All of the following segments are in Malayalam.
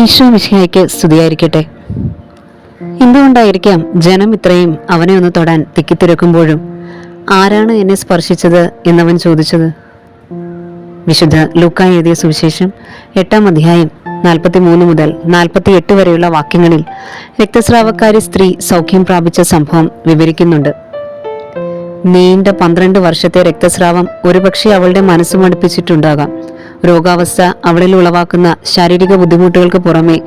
ഈശോ മിശിഹായ്ക്ക് സ്തുതിയായിരിക്കട്ടെ. എന്തുകൊണ്ടായിരിക്കാം ജനം ഇത്രയും അവനെ ഒന്ന് തൊടാൻ തിക്കിത്തിരക്കുമ്പോഴും ആരാണ് എന്നെ സ്പർശിച്ചത് എന്നവൻ ചോദിച്ചത്? വിശുദ്ധ ലൂക്കാ എഴുതിയ സുവിശേഷം 8-ാം അധ്യായം 43 മുതൽ 48 വരെയുള്ള വാക്യങ്ങളിൽ രക്തസ്രാവക്കാരി സ്ത്രീ സൗഖ്യം പ്രാപിച്ച സംഭവം വിവരിക്കുന്നുണ്ട്. നീണ്ട 12 വർഷത്തെ രക്തസ്രാവം ഒരുപക്ഷെ അവളുടെ മനസ്സ് മടുപ്പിച്ചിട്ടുണ്ടാകാം. രോഗാവസ്ഥ അവളിൽ ഉളവാക്കുന്ന ശാരീരിക ബുദ്ധിമുട്ടുകൾക്ക് പുറമെ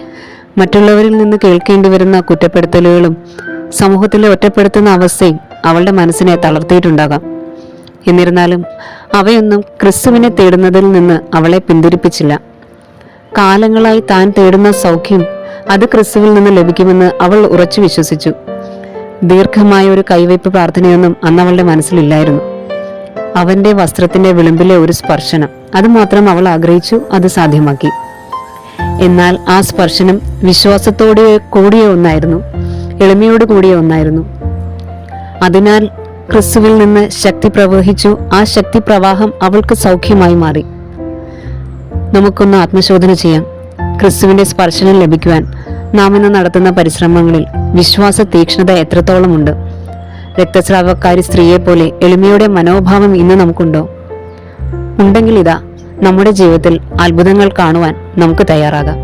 മറ്റുള്ളവരിൽ നിന്ന് കേൾക്കേണ്ടി വരുന്ന കുറ്റപ്പെടുത്തലുകളും സമൂഹത്തിലെ ഒറ്റപ്പെടുത്തുന്ന അവസ്ഥയും അവളുടെ മനസ്സിനെ തളർത്തിയിട്ടുണ്ടാകാം. എന്നിരുന്നാലും അവയൊന്നും ക്രിസ്തുവിനെ തേടുന്നതിൽ നിന്ന് അവളെ പിന്തിരിപ്പിച്ചില്ല. കാലങ്ങളായി താൻ തേടുന്ന സൗഖ്യം അത് ക്രിസ്തുവിൽ നിന്ന് ലഭിക്കുമെന്ന് അവൾ ഉറച്ചു വിശ്വസിച്ചു. ദീർഘമായ ഒരു കൈവയ്പ് പ്രാർത്ഥനയൊന്നും അന്ന് അവളുടെ മനസ്സിലില്ലായിരുന്നു. അവന്റെ വസ്ത്രത്തിന്റെ വിളിമ്പിലെ ഒരു സ്പർശനം, അതുമാത്രം അവൾ ആഗ്രഹിച്ചു. അത് സാധ്യമാക്കി. എന്നാൽ ആ സ്പർശനം വിശ്വാസത്തോടെ കൂടിയ ഒന്നായിരുന്നു, എളിമയോട് കൂടിയ ഒന്നായിരുന്നു. അതിനാൽ ക്രിസ്തുവിൽ നിന്ന് ശക്തി പ്രവഹിച്ചു. ആ ശക്തി പ്രവാഹം അവൾക്ക് സൗഖ്യമായി മാറി. നമുക്കൊന്ന് ആത്മശോധന ചെയ്യാം. ക്രിസ്തുവിന്റെ സ്പർശനം ലഭിക്കുവാൻ നാം ഇന്ന് നടത്തുന്ന പരിശ്രമങ്ങളിൽ വിശ്വാസ തീക്ഷ്ണത എത്രത്തോളമുണ്ട്? രക്തസ്രാവക്കാരി സ്ത്രീയെ പോലെ എളിമയുടെ മനോഭാവം ഇന്ന് നമുക്കുണ്ടോ? ഉണ്ടെങ്കിൽ ഇതാ, നമ്മുടെ ജീവിതത്തിൽ അത്ഭുതങ്ങൾ കാണുവാൻ നമുക്ക് തയ്യാറാകാം.